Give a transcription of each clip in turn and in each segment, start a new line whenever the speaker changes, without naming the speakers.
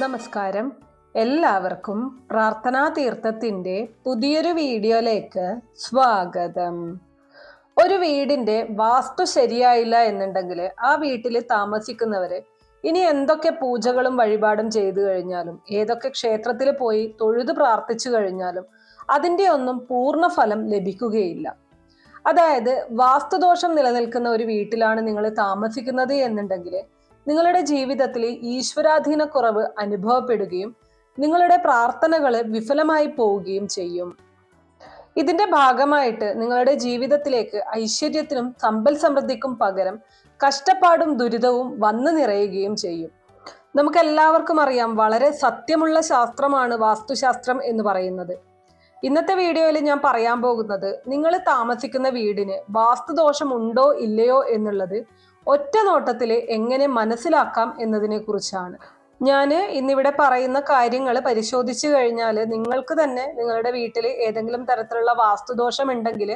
നമസ്കാരം. എല്ലാവർക്കും പ്രാർത്ഥനാ തീർത്ഥത്തിൻ്റെ പുതിയൊരു വീഡിയോയിലേക്ക് സ്വാഗതം. ഒരു വീടിൻ്റെ വാസ്തു ശരിയായില്ല എന്നുണ്ടെങ്കിൽ ആ വീട്ടിൽ താമസിക്കുന്നവർ ഇനി എന്തൊക്കെ പൂജകളും വഴിപാടും ചെയ്തു കഴിഞ്ഞാലും ഏതൊക്കെ ക്ഷേത്രത്തിൽ പോയി തൊഴുത് പ്രാർത്ഥിച്ചു കഴിഞ്ഞാലും അതിൻ്റെ ഒന്നും പൂർണ്ണ ഫലം ലഭിക്കുകയില്ല. അതായത് വാസ്തുദോഷം നിലനിൽക്കുന്ന ഒരു വീട്ടിലാണ് നിങ്ങൾ താമസിക്കുന്നത് എന്നുണ്ടെങ്കിൽ നിങ്ങളുടെ ജീവിതത്തിൽ ഈശ്വരാധീനക്കുറവ് അനുഭവപ്പെടുകയും നിങ്ങളുടെ പ്രാർത്ഥനകൾ വിഫലമായി പോവുകയും ചെയ്യും. ഇതിന്റെ ഭാഗമായിട്ട് നിങ്ങളുടെ ജീവിതത്തിലേക്ക് ഐശ്വര്യത്തിനും സമ്പൽ സമൃദ്ധിക്കും പകരം കഷ്ടപ്പാടും ദുരിതവും വന്നു നിറയുകയും ചെയ്യും. നമുക്കെല്ലാവർക്കും അറിയാം, വളരെ സത്യമുള്ള ശാസ്ത്രമാണ് വാസ്തുശാസ്ത്രം എന്ന് പറയുന്നത്. ഇന്നത്തെ വീഡിയോയിൽ ഞാൻ പറയാൻ പോകുന്നത് നിങ്ങൾ താമസിക്കുന്ന വീടിന് വാസ്തുദോഷം ഉണ്ടോ ഇല്ലയോ എന്നുള്ളത് ഒറ്റ നോട്ടത്തിൽ എങ്ങനെ മനസ്സിലാക്കാം എന്നതിനെ കുറിച്ചാണ്. ഞാൻ ഇന്നിവിടെ പറയുന്ന കാര്യങ്ങൾ പരിശോധിച്ചു കഴിഞ്ഞാൽ നിങ്ങൾക്ക് തന്നെ നിങ്ങളുടെ വീട്ടിൽ ഏതെങ്കിലും തരത്തിലുള്ള വാസ്തുദോഷം ഉണ്ടെങ്കിൽ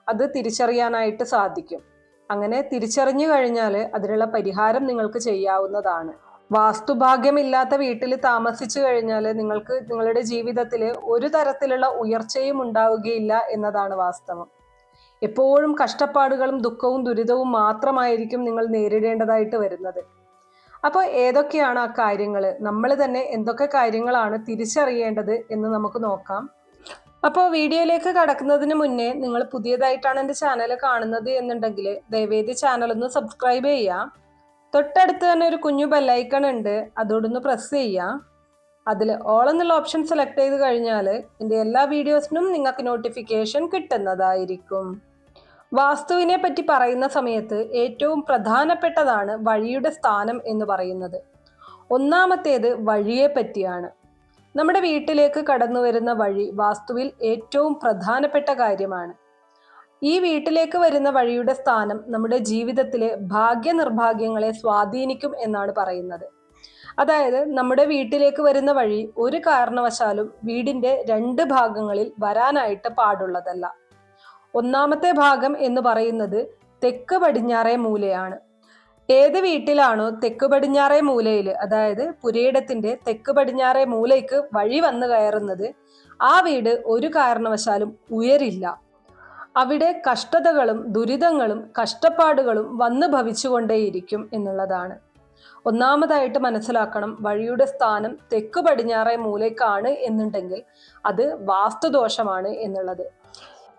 അത് തിരിച്ചറിയാനായിട്ട് സാധിക്കും. അങ്ങനെ തിരിച്ചറിഞ്ഞു കഴിഞ്ഞാൽ അതിനുള്ള പരിഹാരം നിങ്ങൾക്ക് ചെയ്യാവുന്നതാണ്. വാസ്തുഭാഗ്യമില്ലാത്ത വീട്ടിൽ താമസിച്ചു കഴിഞ്ഞാൽ നിങ്ങൾക്ക് നിങ്ങളുടെ ജീവിതത്തിൽ ഒരു തരത്തിലുള്ള ഉയർച്ചയും ഉണ്ടാവുകയില്ല എന്നതാണ് വാസ്തവം. എപ്പോഴും കഷ്ടപ്പാടുകളും ദുഃഖവും ദുരിതവും മാത്രമായിരിക്കും നിങ്ങൾ നേരിടേണ്ടതായിട്ട് വരുന്നത്. അപ്പോൾ ഏതൊക്കെയാണ് ആ കാര്യങ്ങൾ, നമ്മൾ തന്നെ എന്തൊക്കെ കാര്യങ്ങളാണ് തിരിച്ചറിയേണ്ടത് എന്ന് നമുക്ക് നോക്കാം. അപ്പോൾ വീഡിയോയിലേക്ക് കടക്കുന്നതിന് മുന്നേ നിങ്ങൾ പുതിയതായിട്ടാണ് എൻ്റെ ചാനൽ കാണുന്നത് എന്നുണ്ടെങ്കിൽ ദയവേദി ചാനൽ ഒന്ന് സബ്സ്ക്രൈബ് ചെയ്യാം. തൊട്ടടുത്ത് തന്നെ ഒരു കുഞ്ഞു ബെല്ലൈക്കൺ ഉണ്ട്, അതോടൊന്ന് പ്രസ് ചെയ്യാം. അതിൽ ഓൾ എന്നുള്ള ഓപ്ഷൻ സെലക്ട് ചെയ്ത് കഴിഞ്ഞാൽ എൻ്റെ എല്ലാ വീഡിയോസിനും നിങ്ങൾക്ക് നോട്ടിഫിക്കേഷൻ കിട്ടുന്നതായിരിക്കും. വാസ്തുവിനെ പറ്റി പറയുന്ന സമയത്ത് ഏറ്റവും പ്രധാനപ്പെട്ടതാണ് വഴിയുടെ സ്ഥാനം എന്ന് പറയുന്നത്. ഒന്നാമത്തേത് വഴിയെ പറ്റിയാണ്. നമ്മുടെ വീട്ടിലേക്ക് കടന്നു വരുന്ന വഴി വാസ്തുവിൽ ഏറ്റവും പ്രധാനപ്പെട്ട കാര്യമാണ്. ഈ വീട്ടിലേക്ക് വരുന്ന വഴിയുടെ സ്ഥാനം നമ്മുടെ ജീവിതത്തിലെ ഭാഗ്യനിർഭാഗ്യങ്ങളെ സ്വാധീനിക്കും എന്നാണ് പറയുന്നത്. അതായത് നമ്മുടെ വീട്ടിലേക്ക് വരുന്ന വഴി ഒരു കാരണവശാലും വീടിന്റെ 2 ഭാഗങ്ങളിൽ വരാനായിട്ട് പാടുള്ളതല്ല. ഒന്നാമത്തെ ഭാഗം എന്ന് പറയുന്നത് തെക്ക് പടിഞ്ഞാറേ മൂലയാണ്. ഏത് വീട്ടിലാണോ തെക്ക് പടിഞ്ഞാറേ മൂലയിൽ, അതായത് പുരയിടത്തിന്റെ തെക്ക് പടിഞ്ഞാറേ മൂലയ്ക്ക് വഴി വന്നു കയറുന്നത്, ആ വീട് ഒരു കാരണവശാലും ഉയരില്ല. അവിടെ കഷ്ടതകളും ദുരിതങ്ങളും കഷ്ടപ്പാടുകളും വന്നു ഭവിച്ചുകൊണ്ടേയിരിക്കും എന്നുള്ളതാണ്. ഒന്നാമതായിട്ട് മനസ്സിലാക്കണം, വഴിയുടെ സ്ഥാനം തെക്ക് പടിഞ്ഞാറേ മൂലയ്ക്കാണ് എന്നുണ്ടെങ്കിൽ അത് വാസ്തുദോഷമാണ് എന്നുള്ളത്.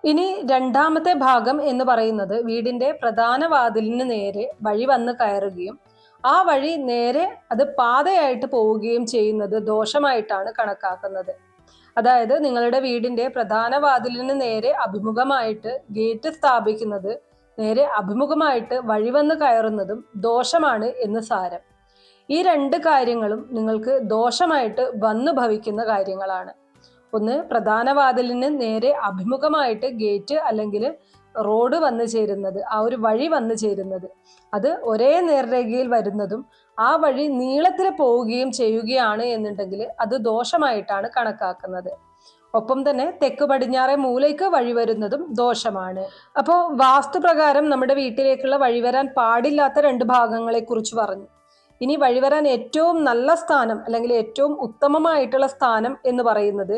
ഇനി രണ്ടാമത്തെ ഭാഗം എന്ന് പറയുന്നത് വീടിന്റെ പ്രധാന വാതിലിന് നേരെ വഴി വന്ന് കയറുകയും ആ വഴി നേരെ അത് പാതയായിട്ട് പോവുകയും ചെയ്യുന്നത് ദോഷമായിട്ടാണ് കണക്കാക്കുന്നത്. അതായത് നിങ്ങളുടെ വീടിന്റെ പ്രധാന വാതിലിന് നേരെ അഭിമുഖമായിട്ട് ഗേറ്റ് സ്ഥാപിക്കുന്നത്, നേരെ അഭിമുഖമായിട്ട് വഴി വന്ന് കയറുന്നതും ദോഷമാണ് എന്ന് സാരം. ഈ 2 കാര്യങ്ങളും നിങ്ങൾക്ക് ദോഷമായിട്ട് വന്നു ഭവിക്കുന്ന കാര്യങ്ങളാണ്. ഒന്ന്, പ്രധാന വാതിലിന് നേരെ അഭിമുഖമായിട്ട് ഗേറ്റ് അല്ലെങ്കിൽ റോഡ് വന്നു ചേരുന്നത്, ആ ഒരു വഴി വന്നു ചേരുന്നത്, അത് ഒരേ നേർരേഖയിൽ വരുന്നതും ആ വഴി നീളത്തിൽ പോവുകയും ചെയ്യുകയാണ് എന്നുണ്ടെങ്കിൽ അത് ദോഷമായിട്ടാണ് കണക്കാക്കുന്നത്. ഒപ്പം തന്നെ തെക്ക് പടിഞ്ഞാറേ മൂലയ്ക്ക് വഴി വരുന്നതും ദോഷമാണ്. അപ്പോൾ വാസ്തുപ്രകാരം നമ്മുടെ വീട്ടിലേക്കുള്ള വഴി വരാൻ പാടില്ലാത്ത 2 ഭാഗങ്ങളെ കുറിച്ച് പറഞ്ഞു. ഇനി വഴിവരാൻ ഏറ്റവും നല്ല സ്ഥാനം അല്ലെങ്കിൽ ഏറ്റവും ഉത്തമമായിട്ടുള്ള സ്ഥാനം എന്ന് പറയുന്നത്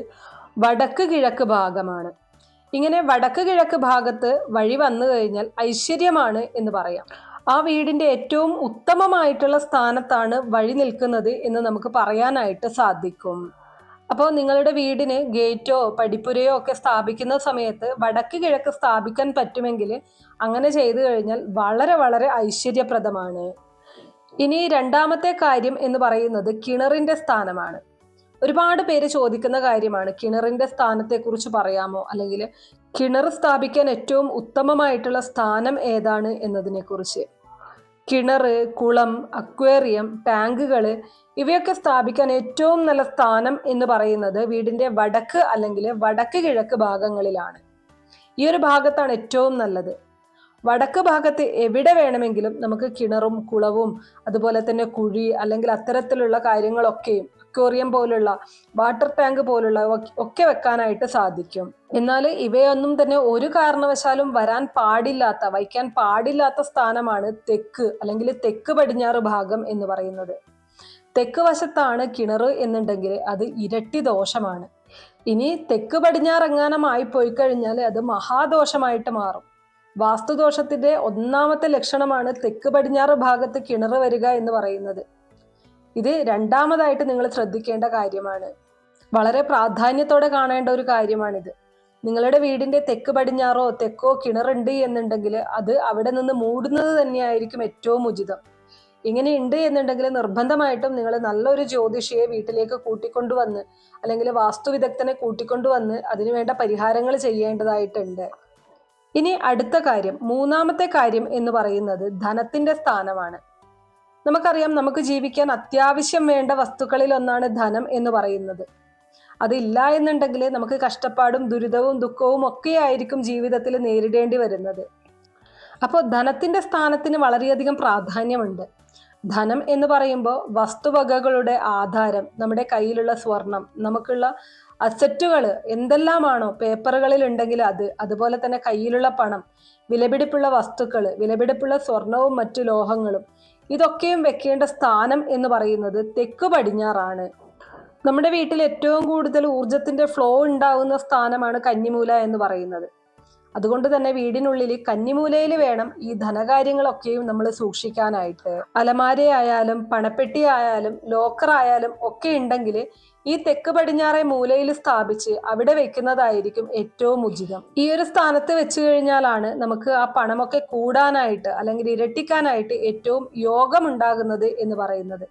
വടക്ക് കിഴക്ക് ഭാഗമാണ്. ഇങ്ങനെ വടക്ക് കിഴക്ക് ഭാഗത്ത് വഴി വന്നു കഴിഞ്ഞാൽ ഐശ്വര്യമാണ് എന്ന് പറയാം. ആ വീടിന്റെ ഏറ്റവും ഉത്തമമായിട്ടുള്ള സ്ഥാനത്താണ് വഴി നിൽക്കുന്നത് എന്ന് നമുക്ക് പറയാനായിട്ട് സാധിക്കും. അപ്പോൾ നിങ്ങളുടെ വീടിന് ഗേറ്റോ പടിപ്പുരയോ ഒക്കെ സ്ഥാപിക്കുന്ന സമയത്ത് വടക്ക് കിഴക്ക് സ്ഥാപിക്കാൻ പറ്റുമെങ്കിൽ അങ്ങനെ ചെയ്തു കഴിഞ്ഞാൽ വളരെ വളരെ ഐശ്വര്യപ്രദമാണ്. ഇനി രണ്ടാമത്തെ കാര്യം എന്ന് പറയുന്നത് കിണറിന്റെ സ്ഥാനമാണ്. ഒരുപാട് പേര് ചോദിക്കുന്ന കാര്യമാണ്, കിണറിന്റെ സ്ഥാനത്തെക്കുറിച്ച് പറയാമോ, അല്ലെങ്കിൽ കിണർ സ്ഥാപിക്കാൻ ഏറ്റവും ഉത്തമമായിട്ടുള്ള സ്ഥാനം ഏതാണ് എന്നതിനെ കുറിച്ച്. കിണർ, കുളം, അക്വേറിയം, ടാങ്കുകൾ ഇവയൊക്കെ സ്ഥാപിക്കാൻ ഏറ്റവും നല്ല സ്ഥാനം എന്ന് പറയുന്നത് വീടിന്റെ വടക്ക് അല്ലെങ്കിൽ വടക്ക് കിഴക്ക് ഭാഗങ്ങളിലാണ്. ഈ ഒരു ഭാഗത്താണ് ഏറ്റവും നല്ലത്. വടക്ക് ഭാഗത്ത് എവിടെ വേണമെങ്കിലും നമുക്ക് കിണറും കുളവും അതുപോലെ തന്നെ കുഴി അല്ലെങ്കിൽ അത്തരത്തിലുള്ള കാര്യങ്ങളൊക്കെയും അക്വേറിയം പോലുള്ള വാട്ടർ ടാങ്ക് പോലുള്ള ഒക്കെ വെക്കാനായിട്ട് സാധിക്കും. എന്നാൽ ഇവയൊന്നും തന്നെ ഒരു കാരണവശാലും വയ്ക്കാൻ പാടില്ലാത്ത സ്ഥാനമാണ് തെക്ക് അല്ലെങ്കിൽ തെക്ക് പടിഞ്ഞാറ് ഭാഗം എന്ന് പറയുന്നത്. തെക്ക് വശത്താണ് കിണർ എന്നുണ്ടെങ്കിൽ അത് ഇരട്ടി ദോഷമാണ്. ഇനി തെക്ക് പടിഞ്ഞാറെങ്ങാനമായി പോയി കഴിഞ്ഞാൽ അത് മഹാദോഷമായിട്ട് മാറും. വാസ്തുദോഷത്തിന്റെ ഒന്നാമത്തെ ലക്ഷണമാണ് തെക്ക് പടിഞ്ഞാറ് ഭാഗത്ത് കിണർ വരിക എന്ന് പറയുന്നത്. ഇത് രണ്ടാമതായിട്ട് നിങ്ങൾ ശ്രദ്ധിക്കേണ്ട കാര്യമാണ്. വളരെ പ്രാധാന്യത്തോടെ കാണേണ്ട ഒരു കാര്യമാണിത്. നിങ്ങളുടെ വീടിന്റെ തെക്ക് പടിഞ്ഞാറോ തെക്കോ കിണറുണ്ട് എന്നുണ്ടെങ്കിൽ അത് അവിടെ നിന്ന് മൂടുന്നത് തന്നെയായിരിക്കും ഏറ്റവും ഉചിതം. ഇങ്ങനെ ഉണ്ട് എന്നുണ്ടെങ്കിൽ നിർബന്ധമായിട്ടും നിങ്ങൾ നല്ലൊരു ജ്യോതിഷിയെ വീട്ടിലേക്ക് കൂട്ടിക്കൊണ്ടുവന്ന് അല്ലെങ്കിൽ വാസ്തുവിദഗ്ധനെ കൂട്ടിക്കൊണ്ടുവന്ന് അതിനുവേണ്ട പരിഹാരങ്ങൾ ചെയ്യേണ്ടതായിട്ടുണ്ട്. ഇനി അടുത്ത കാര്യം, മൂന്നാമത്തെ കാര്യം എന്ന് പറയുന്നത് ധനത്തിന്റെ സ്ഥാനമാണ്. നമുക്കറിയാം, നമുക്ക് ജീവിക്കാൻ അത്യാവശ്യം വേണ്ട വസ്തുക്കളിൽ ഒന്നാണ് ധനം എന്ന് പറയുന്നത്. അതില്ല എന്നുണ്ടെങ്കിൽ നമുക്ക് കഷ്ടപ്പാടും ദുരിതവും ദുഃഖവും ഒക്കെ ആയിരിക്കും ജീവിതത്തിൽ നേരിടേണ്ടി വരുന്നത്. അപ്പോൾ ധനത്തിന്റെ സ്ഥാനത്തിന് വളരെയധികം പ്രാധാന്യമുണ്ട്. ധനം എന്ന് പറയുമ്പോൾ വസ്തുവകകളുടെ ആധാരം, നമ്മുടെ കയ്യിലുള്ള സ്വർണം, നമുക്കുള്ള അസറ്റുകൾ എന്തെല്ലാമാണോ പേപ്പറുകളിൽ ഉണ്ടെങ്കിൽ അത്, അതുപോലെ തന്നെ കയ്യിലുള്ള പണം, വിലപിടിപ്പുള്ള വസ്തുക്കൾ, വിലപിടിപ്പുള്ള സ്വർണവും മറ്റു ലോഹങ്ങളും, ഇതൊക്കെയും വെക്കേണ്ട സ്ഥാനം എന്ന് പറയുന്നത് തെക്ക് പടിഞ്ഞാറാണ്. നമ്മുടെ വീട്ടിൽ ഏറ്റവും കൂടുതൽ ഊർജത്തിന്റെ ഫ്ലോ ഉണ്ടാവുന്ന സ്ഥാനമാണ് കന്നിമൂല എന്ന് പറയുന്നത്. അതുകൊണ്ട് തന്നെ വീടിനുള്ളിൽ കന്നിമൂലയിൽ വേണം ഈ ധനകാര്യങ്ങളൊക്കെയും നമ്മൾ സൂക്ഷിക്കാനായിട്ട്. അലമാരയായാലും പണപ്പെട്ടി ആയാലും ലോക്കർ ആയാലും ഒക്കെ ഉണ്ടെങ്കിൽ ഈ തെക്ക് പടിഞ്ഞാറെ മൂലയിൽ സ്ഥാപിച്ച് അവിടെ വെക്കുന്നതായിരിക്കും ഏറ്റവും ഉചിതം. ഈ ഒരു സ്ഥാനത്ത് വെച്ച് കഴിഞ്ഞാലാണ് നമുക്ക് ആ പണമൊക്കെ കൂടാനായിട്ട് അല്ലെങ്കിൽ ഇരട്ടിക്കാനായിട്ട് ഏറ്റവും യോഗമുണ്ടാകുന്നത് എന്ന് പറയുന്നത്.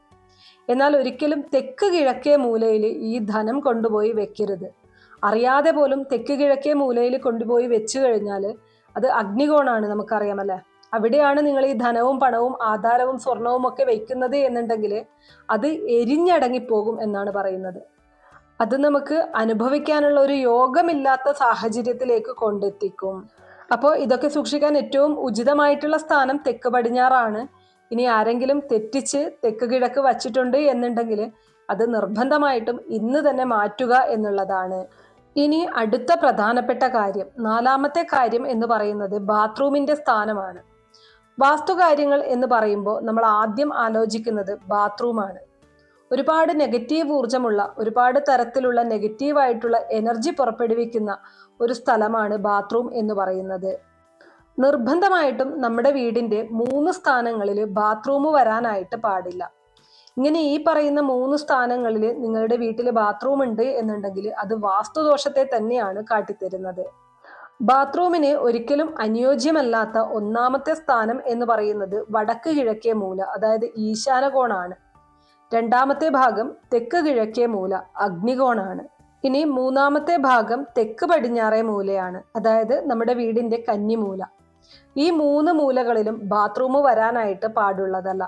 എന്നാൽ ഒരിക്കലും തെക്ക് കിഴക്കേ മൂലയിൽ ഈ ധനം കൊണ്ടുപോയി വെക്കരുത്. അറിയാതെ പോലും തെക്ക് കിഴക്കേ മൂലയിൽ കൊണ്ടുപോയി വെച്ചു കഴിഞ്ഞാൽ അത് അഗ്നികോണാണ്, നമുക്കറിയാമല്ലേ. അവിടെയാണ് നിങ്ങൾ ഈ ധനവും പണവും ആധാരവും സ്വർണവും ഒക്കെ വെക്കുന്നത് എന്നുണ്ടെങ്കിൽ അത് എരിഞ്ഞടങ്ങിപ്പോകും എന്നാണ് പറയുന്നത്. അത് നമുക്ക് അനുഭവിക്കാനുള്ള ഒരു യോഗമില്ലാത്ത സാഹചര്യത്തിലേക്ക് കൊണ്ടെത്തിക്കും. അപ്പോൾ ഇതൊക്കെ സൂക്ഷിക്കാൻ ഏറ്റവും ഉചിതമായിട്ടുള്ള സ്ഥാനം തെക്ക് പടിഞ്ഞാറാണ്. ഇനി ആരെങ്കിലും തെറ്റിച്ച് തെക്ക് കിഴക്ക് വച്ചിട്ടുണ്ട് എന്നുണ്ടെങ്കിൽ അത് നിർബന്ധമായിട്ടും ഇന്ന് തന്നെ മാറ്റുക എന്നുള്ളതാണ്. ഇനി അടുത്ത പ്രധാനപ്പെട്ട കാര്യം, നാലാമത്തെ കാര്യം എന്ന് പറയുന്നത് ബാത്റൂമിന്റെ സ്ഥാനമാണ്. വാസ്തുകാര്യങ്ങൾ എന്ന് പറയുമ്പോൾ നമ്മൾ ആദ്യം ആലോചിക്കുന്നത് ബാത്റൂമാണ്. ഒരുപാട് നെഗറ്റീവ് ഊർജമുള്ള, ഒരുപാട് തരത്തിലുള്ള നെഗറ്റീവായിട്ടുള്ള എനർജി പുറപ്പെടുവിക്കുന്ന ഒരു സ്ഥലമാണ് ബാത്റൂം എന്ന് പറയുന്നത്. നിർബന്ധമായിട്ടും നമ്മുടെ വീടിന്റെ 3 സ്ഥാനങ്ങളിൽ ബാത്റൂം വരാനായിട്ട് പാടില്ല. ഇങ്ങനെ ഈ പറയുന്ന 3 സ്ഥാനങ്ങളിൽ നിങ്ങളുടെ വീട്ടിൽ ബാത്റൂം ഉണ്ട് എന്നുണ്ടെങ്കിൽ അത് വാസ്തുദോഷത്തെ തന്നെയാണ് കാട്ടിത്തരുന്നത്. ബാത്റൂമിന് ഒരിക്കലും അനുയോജ്യമല്ലാത്ത ഒന്നാമത്തെ സ്ഥാനം എന്ന് പറയുന്നത് വടക്ക് കിഴക്കേ മൂല, അതായത് ഈശാനകോണാണ്. രണ്ടാമത്തെ ഭാഗം തെക്ക് കിഴക്കേ മൂല, അഗ്നികോണാണ്. ഇനി മൂന്നാമത്തെ ഭാഗം തെക്ക് പടിഞ്ഞാറേ മൂലയാണ്, അതായത് നമ്മുടെ വീടിന്റെ കന്നിമൂല. ഈ 3 മൂലകളിലും ബാത്റൂം വരാനായിട്ട് പാടുള്ളതല്ല.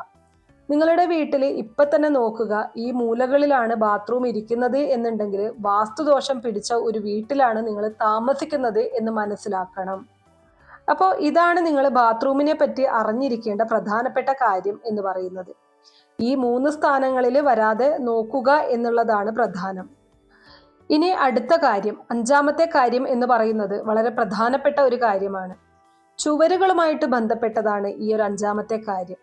നിങ്ങളുടെ വീട്ടിൽ ഇപ്പൊ തന്നെ നോക്കുക, ഈ മൂലകളിലാണ് ബാത്റൂം ഇരിക്കുന്നത് എന്നുണ്ടെങ്കിൽ വാസ്തുദോഷം പിടിച്ച ഒരു വീട്ടിലാണ് നിങ്ങൾ താമസിക്കുന്നത് എന്ന് മനസ്സിലാക്കണം. അപ്പോൾ ഇതാണ് നിങ്ങൾ ബാത്റൂമിനെ പറ്റി അറിഞ്ഞിരിക്കേണ്ട പ്രധാനപ്പെട്ട കാര്യം എന്ന് പറയുന്നത്. ഈ 3 സ്ഥാനങ്ങളിൽ വരാതെ നോക്കുക എന്നുള്ളതാണ് പ്രധാനം. ഇനി അടുത്ത കാര്യം, അഞ്ചാമത്തെ കാര്യം എന്ന് പറയുന്നത് വളരെ പ്രധാനപ്പെട്ട ഒരു കാര്യമാണ്. ചുവരുകളുമായിട്ട് ബന്ധപ്പെട്ടതാണ് ഈ ഒരു അഞ്ചാമത്തെ കാര്യം.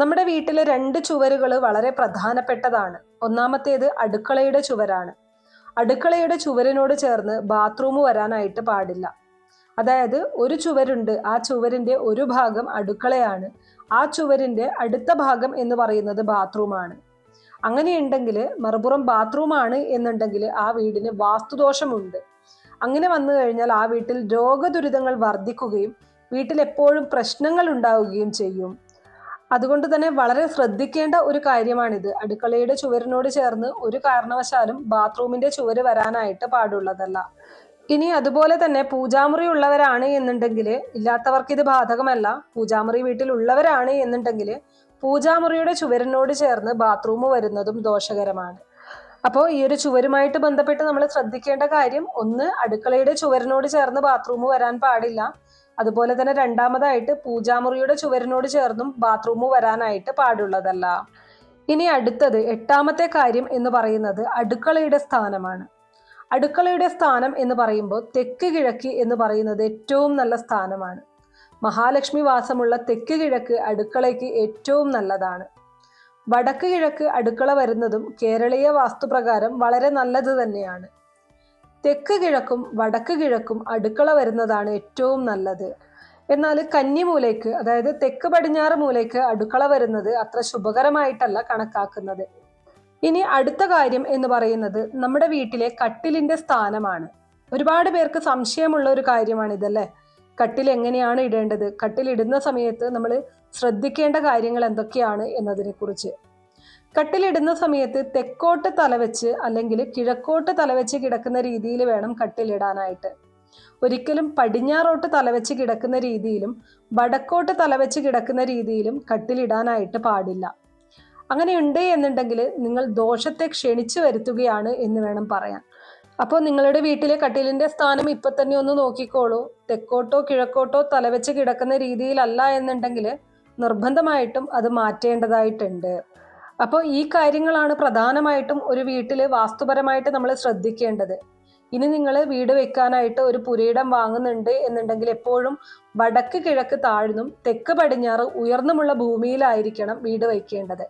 നമ്മുടെ വീട്ടിലെ 2 ചുവരുകൾ വളരെ പ്രധാനപ്പെട്ടതാണ്. ഒന്നാമത്തേത് അടുക്കളയുടെ ചുവരാണ്. അടുക്കളയുടെ ചുവരിനോട് ചേർന്ന് ബാത്റൂം വരാനായിട്ട് പാടില്ല. അതായത് ഒരു ചുവരുണ്ട്, ആ ചുവരിന്റെ ഒരു ഭാഗം അടുക്കളയാണ്, ആ ചുവരിന്റെ അടുത്ത ഭാഗം എന്ന് പറയുന്നത് ബാത്റൂമാണ്. അങ്ങനെയുണ്ടെങ്കിൽ മറുപുറം ബാത്റൂമാണ് എന്നുണ്ടെങ്കിൽ ആ വീടിന് വാസ്തുദോഷമുണ്ട്. അങ്ങനെ വന്നു കഴിഞ്ഞാൽ ആ വീട്ടിൽ രോഗദുരിതങ്ങൾ വർദ്ധിക്കുകയും വീട്ടിൽ എപ്പോഴും പ്രശ്നങ്ങൾ ഉണ്ടാവുകയും ചെയ്യും. അതുകൊണ്ട് തന്നെ വളരെ ശ്രദ്ധിക്കേണ്ട ഒരു കാര്യമാണിത്. അടുക്കളയുടെ ചുവരിനോട് ചേർന്ന് ഒരു കാരണവശാലും ബാത്റൂമിന്റെ ചുവര് വരാനായിട്ട് പാടുള്ളതല്ല. ഇനി അതുപോലെ തന്നെ പൂജാമുറി ഉള്ളവരാണ് എന്നുണ്ടെങ്കിൽ, ഇല്ലാത്തവർക്ക് ഇത് ബാധകമല്ല, പൂജാമുറി വീട്ടിൽ ഉള്ളവരാണ് എന്നുണ്ടെങ്കിൽ പൂജാമുറിയുടെ ചുവരിനോട് ചേർന്ന് ബാത്റൂം വരുന്നതും ദോഷകരമാണ്. അപ്പോൾ ഈ ഒരു ചുവരുമായിട്ട് ബന്ധപ്പെട്ട് നമ്മൾ ശ്രദ്ധിക്കേണ്ട കാര്യം, ഒന്ന്, അടുക്കളയുടെ ചുവരിനോട് ചേർന്ന് ബാത്റൂം വരാൻ പാടില്ല. അതുപോലെ തന്നെ രണ്ടാമതായിട്ട് പൂജാമുറിയുടെ ചുവരിനോട് ചേർന്നും ബാത്റൂം വരാനായിട്ട് പാടുള്ളതല്ല. ഇനി അടുത്തത് 8ാമത്തെ കാര്യം എന്ന് പറയുന്നത് അടുക്കളയുടെ സ്ഥാനമാണ്. അടുക്കളയുടെ സ്ഥാനം എന്ന് പറയുമ്പോൾ തെക്ക് കിഴക്ക് എന്ന് പറയുന്നത് ഏറ്റവും നല്ല സ്ഥാനമാണ്. മഹാലക്ഷ്മി വാസമുള്ള തെക്ക് കിഴക്ക് അടുക്കളയ്ക്ക് ഏറ്റവും നല്ലതാണ്. വടക്ക് കിഴക്ക് അടുക്കള വരുന്നതും കേരളീയ വാസ്തുപ്രകാരം വളരെ നല്ലത് തന്നെയാണ്. തെക്ക് കിഴക്കും വടക്ക് കിഴക്കും അടുക്കള വരുന്നതാണ് ഏറ്റവും നല്ലത്. എന്നാൽ കന്നിമൂലയ്ക്ക്, അതായത് തെക്ക് പടിഞ്ഞാറ് മൂലയ്ക്ക് അടുക്കള വരുന്നത് അത്ര ശുഭകരമായിട്ടല്ല കണക്കാക്കുന്നത്. ഇനി അടുത്ത കാര്യം എന്ന് പറയുന്നത് നമ്മുടെ വീട്ടിലെ കട്ടിലിന്റെ സ്ഥാനമാണ്. ഒരുപാട് പേർക്ക് സംശയമുള്ള ഒരു കാര്യമാണിതല്ലേ. കട്ടിൽ എങ്ങനെയാണ് ഇടേണ്ടത്, കട്ടിൽ ഇടുന്ന സമയത്ത് നമ്മൾ ശ്രദ്ധിക്കേണ്ട കാര്യങ്ങൾ എന്തൊക്കെയാണ് എന്നതിനെ കുറിച്ച്. കട്ടിലിടുന്ന സമയത്ത് തെക്കോട്ട് തലവെച്ച് അല്ലെങ്കിൽ കിഴക്കോട്ട് തലവെച്ച് കിടക്കുന്ന രീതിയിൽ വേണം കട്ടിലിടാനായിട്ട്. ഒരിക്കലും പടിഞ്ഞാറോട്ട് തലവെച്ച് കിടക്കുന്ന രീതിയിലും വടക്കോട്ട് തലവെച്ച് കിടക്കുന്ന രീതിയിലും കട്ടിലിടാനായിട്ട് പാടില്ല. അങ്ങനെയുണ്ട് എന്നുണ്ടെങ്കിൽ നിങ്ങൾ ദോഷത്തെ ക്ഷണിച്ചു വരുത്തുകയാണ് എന്ന് വേണം പറയാൻ. അപ്പോൾ നിങ്ങളുടെ വീട്ടിലെ കട്ടിലിന്റെ സ്ഥാനം ഇപ്പൊ തന്നെ ഒന്ന് നോക്കിക്കോളൂ. തെക്കോട്ടോ കിഴക്കോട്ടോ തലവെച്ച് കിടക്കുന്ന രീതിയിലല്ല എന്നുണ്ടെങ്കിൽ നിർബന്ധമായിട്ടും അത് മാറ്റേണ്ടതായിട്ടുണ്ട്. അപ്പോൾ ഈ കാര്യങ്ങളാണ് പ്രധാനമായിട്ടും ഒരു വീട്ടിൽ വാസ്തുപരമായിട്ട് നമ്മൾ ശ്രദ്ധിക്കേണ്ടത്. ഇനി നിങ്ങൾ വീട് വെക്കാനായിട്ട് ഒരു പുരയിടം വാങ്ങുന്നുണ്ട് എന്നുണ്ടെങ്കിൽ എപ്പോഴും വടക്ക് കിഴക്ക് താഴ്ന്നും തെക്ക് പടിഞ്ഞാറ് ഉയർന്നുമുള്ള ഭൂമിയിലായിരിക്കണം വീട് വയ്ക്കേണ്ടത്.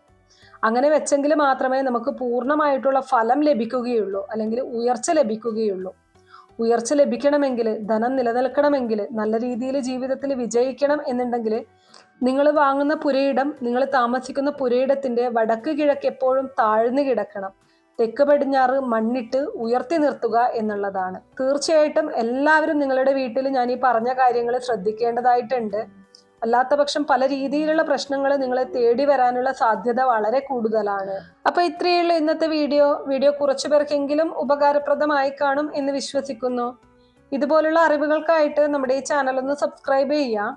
അങ്ങനെ വെച്ചെങ്കിൽ മാത്രമേ നമുക്ക് പൂർണ്ണമായിട്ടുള്ള ഫലം ലഭിക്കുകയുള്ളൂ, അല്ലെങ്കിൽ ഉയർച്ച ലഭിക്കുകയുള്ളൂ. ഉയർച്ച ലഭിക്കണമെങ്കിൽ, ധനം നിലനിൽക്കണമെങ്കിൽ, നല്ല രീതിയിൽ ജീവിതത്തിൽ വിജയിക്കണം എന്നുണ്ടെങ്കിൽ നിങ്ങൾ വാങ്ങുന്ന പുരയിടം, നിങ്ങൾ താമസിക്കുന്ന പുരയിടത്തിന്റെ വടക്ക് കിഴക്ക് എപ്പോഴും താഴ്ന്നു കിടക്കണം. തെക്ക് പടിഞ്ഞാറ് മണ്ണിട്ട് ഉയർത്തി നിർത്തുക എന്നുള്ളതാണ്. തീർച്ചയായിട്ടും എല്ലാവരും നിങ്ങളുടെ വീട്ടിൽ ഞാൻ ഈ പറഞ്ഞ കാര്യങ്ങൾ ശ്രദ്ധിക്കേണ്ടതായിട്ടുണ്ട്. അല്ലാത്ത പക്ഷം പല രീതിയിലുള്ള പ്രശ്നങ്ങൾ നിങ്ങളെ തേടി വരാനുള്ള സാധ്യത വളരെ കൂടുതലാണ്. അപ്പൊ ഇത്രയുള്ള ഇന്നത്തെ വീഡിയോ കുറച്ചു പേർക്കെങ്കിലും ഉപകാരപ്രദമായി കാണും എന്ന് വിശ്വസിക്കുന്നു. ഇതുപോലുള്ള അറിവുകൾക്കായിട്ട് നമ്മുടെ ഈ ചാനൽ ഒന്ന് സബ്സ്ക്രൈബ് ചെയ്യുക.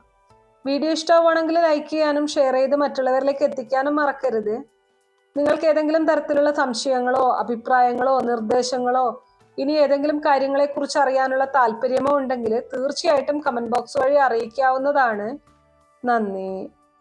വീഡിയോ ഇഷ്ടമാണെങ്കിൽ ലൈക്ക് ചെയ്യാനും ഷെയർ ചെയ്ത് മറ്റുള്ളവരിലേക്ക് എത്തിക്കാനും മറക്കരുത്. നിങ്ങൾക്ക് ഏതെങ്കിലും തരത്തിലുള്ള സംശയങ്ങളോ അഭിപ്രായങ്ങളോ നിർദ്ദേശങ്ങളോ ഇനി ഏതെങ്കിലും കാര്യങ്ങളെക്കുറിച്ച് അറിയാനുള്ള താല്പര്യമോ ഉണ്ടെങ്കിൽ തീർച്ചയായിട്ടും കമന്റ് ബോക്സ് വഴി അറിയിക്കാവുന്നതാണ്. നന്ദി.